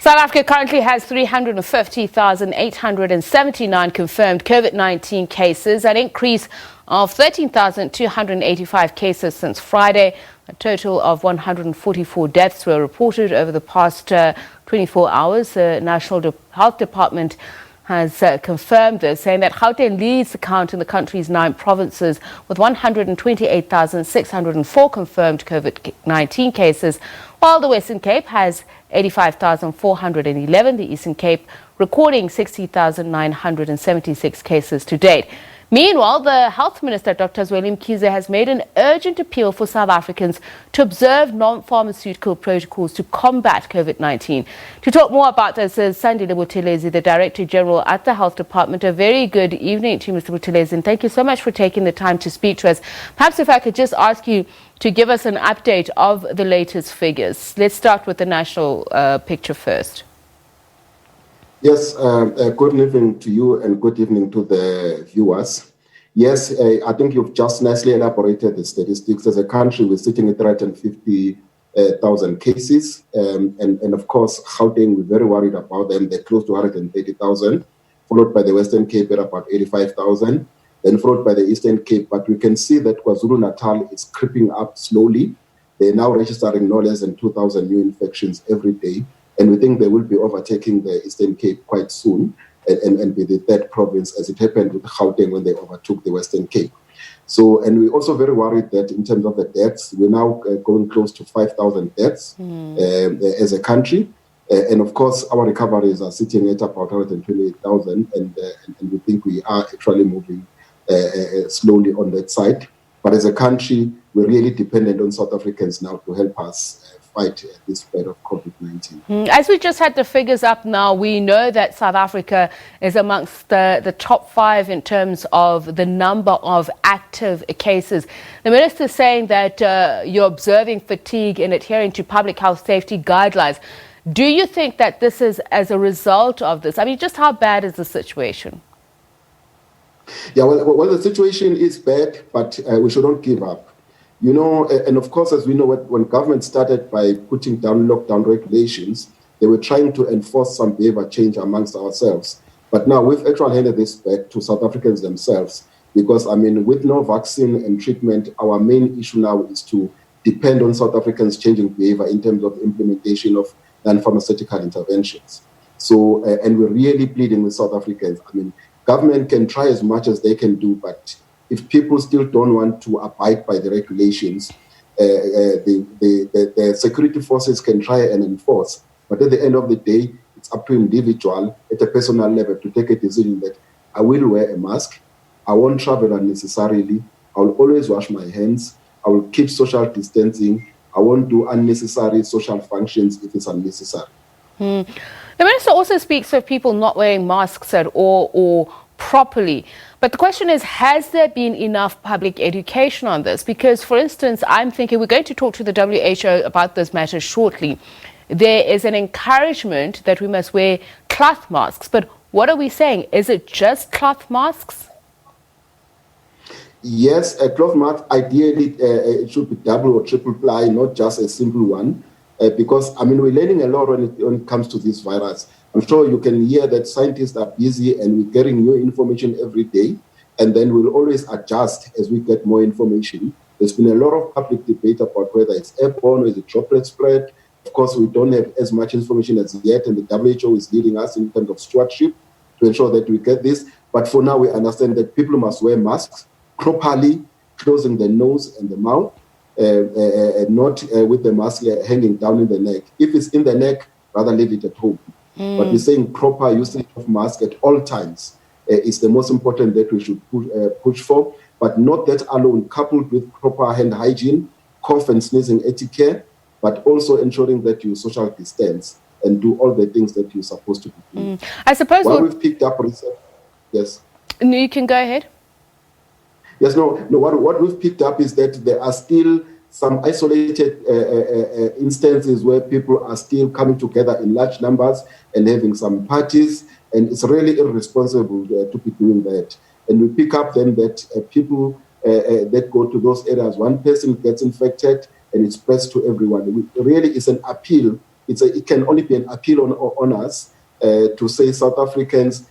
South Africa currently has 350,879 confirmed COVID-19 cases, an increase of 13,285 cases since Friday. A total of 144 deaths were reported over the past 24 hours. The National Health Department has confirmed this, saying that Gauteng leads the count in the country's 9 provinces with 128,604 confirmed COVID-19 cases, while the Western Cape has 85,411, the Eastern Cape recording 60,976 cases to date. Meanwhile, the Health Minister, Dr. Zweli Mkhize, has made an urgent appeal for South Africans to observe non-pharmaceutical protocols to combat COVID-19. To talk more about this is Sandile Buthelezi, the Director General at the Health Department. A very good evening to you, Mr. Buthelezi, and thank you so much for taking the time to speak to us. Perhaps if I could just ask you to give us an update of the latest figures. Let's start with the national picture first. Yes, good evening to you and good evening to the viewers. Yes, I think you've just nicely elaborated the statistics. As a country, we're sitting at 350,000 cases. And of course, Gauteng, we're very worried about them. They're close to 130,000, followed by the Western Cape at about 85,000, then followed by the Eastern Cape. But we can see that KwaZulu-Natal is creeping up slowly. They're now registering no less than 2,000 new infections every day. And we think they will be overtaking the Eastern Cape quite soon and be the third province, as it happened with Gauteng when they overtook the Western Cape. So, and we're also very worried that in terms of the deaths, we're now going close to 5,000 deaths as a country. And of course, our recoveries are sitting at about 128,000, and we think we are actually moving slowly on that side. But as a country, we're really dependent on South Africans now to help us fight this spread of COVID-19. As we just had the figures up now, we know that South Africa is amongst the top 5 in terms of the number of active cases. The minister is saying that you're observing fatigue in adhering to public health safety guidelines. Do you think that this is as a result of this? I mean, just how bad is the situation? Yeah, well, the situation is bad, but we should not give up. You know, and of course, as we know, when government started by putting down lockdown regulations, they were trying to enforce some behavior change amongst ourselves. But now we've actually handed this back to South Africans themselves, because, I mean, with no vaccine and treatment, our main issue now is to depend on South Africans changing behavior in terms of implementation of non-pharmaceutical interventions. So, and we're really pleading with South Africans. I mean, government can try as much as they can do, but if people still don't want to abide by the regulations, the security forces can try and enforce. But at the end of the day, it's up to individual at a personal level to take a decision that I will wear a mask, I won't travel unnecessarily, I will always wash my hands, I will keep social distancing, I won't do unnecessary social functions if it's unnecessary. The minister also speaks of people not wearing masks at all or properly. But the question is, has there been enough public education on this? Because, for instance, I'm thinking we're going to talk to the WHO about this matter shortly. There is an encouragement that we must wear cloth masks. But what are we saying? Is it just cloth masks? Yes, a cloth mask, ideally, it should be double or triple ply, not just a simple one. Because, I mean, we're learning a lot when it comes to this virus. I'm sure you can hear that scientists are busy and we're getting new information every day. And then we'll always adjust as we get more information. There's been a lot of public debate about whether it's airborne or is it droplet spread. Of course, we don't have as much information as yet, and the WHO is leading us in terms of stewardship to ensure that we get this. But for now, we understand that people must wear masks properly, closing the nose and the mouth, not with the mask hanging down in the neck. If it's in the neck, rather leave it at home. But we're saying proper usage of mask at all times is the most important that we should push for. But not that alone, coupled with proper hand hygiene, cough and sneezing etiquette, but also ensuring that you social distance and do all the things that you're supposed to be doing. I suppose we've picked up research. Yes. No, you can go ahead. Yes, no. What we've picked up is that there are still some isolated instances where people are still coming together in large numbers and having some parties, and it's really irresponsible to be doing that. And we pick up then that people that go to those areas, one person gets infected and it spreads to everyone. It really is an appeal it can only be an appeal on us to say, South Africans,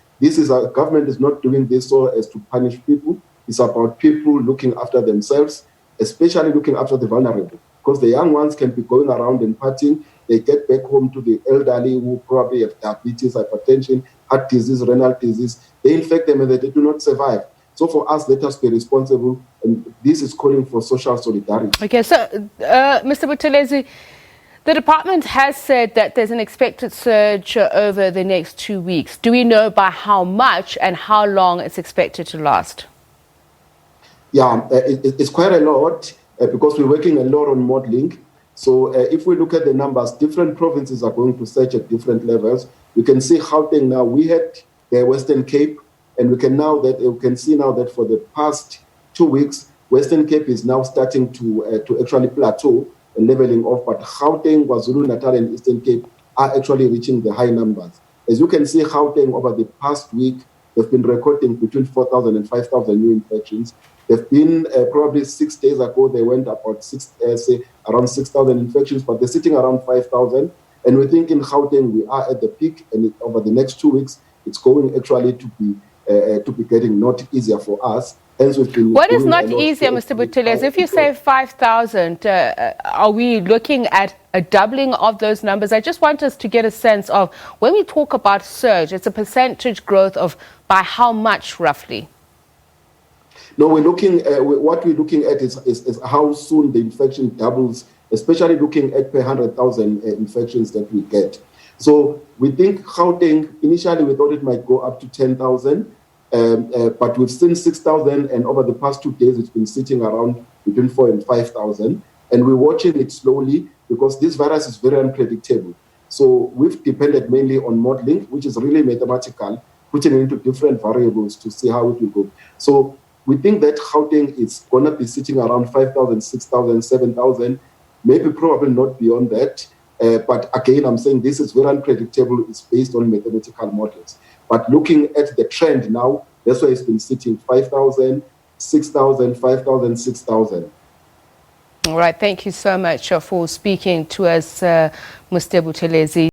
our government is not doing this so as to punish people. It's about people looking after themselves, especially looking after the vulnerable. Because the young ones can be going around and partying. They get back home to the elderly who probably have diabetes, hypertension, heart disease, renal disease. They infect them and they do not survive. So for us, let us be responsible. And this is calling for social solidarity. Okay, so Mr. Buthelezi, the department has said that there's an expected surge over the next 2 weeks. Do we know by how much and how long it's expected to last? Yeah, it's quite a lot because we're working a lot on modeling. So if we look at the numbers, different provinces are going to surge at different levels. You can see Gauteng now. We had the Western Cape, and we can see now that for the past 2 weeks, Western Cape is now starting to actually plateau and leveling off. But Gauteng, KwaZulu-Natal, and Eastern Cape are actually reaching the high numbers. As you can see, Gauteng over the past week, they've been recording between 4,000 and 5,000 new infections. They've been probably 6 days ago, they went about around 6,000 infections, but they're sitting around 5,000. And we think in Gauteng we are at the peak, and over the next 2 weeks, it's going actually to be getting not easier for us. Hence, we've been. What is not easier, Mr. Buthelezi? If you say 5,000, are we looking at a doubling of those numbers? I just want us to get a sense of when we talk about surge, it's a percentage growth of by how much roughly? No, what we're looking at is how soon the infection doubles, especially looking at per 100,000 infections that we get. So we think Gauteng, initially we thought it might go up to 10,000, but we've seen 6,000, and over the past 2 days it's been sitting around between 4,000 and 5,000. And we're watching it slowly because this virus is very unpredictable. So we've depended mainly on modeling, which is really mathematical, putting it into different variables to see how it will go. So we think that Gauteng is going to be sitting around 5,000, 6,000, 7,000, maybe probably not beyond that. But again, I'm saying this is very unpredictable. It's based on mathematical models. But looking at the trend now, that's why it's been sitting 5,000, 6,000, 5,000, 6,000. All right. Thank you so much for speaking to us, Mr. Buthelezi.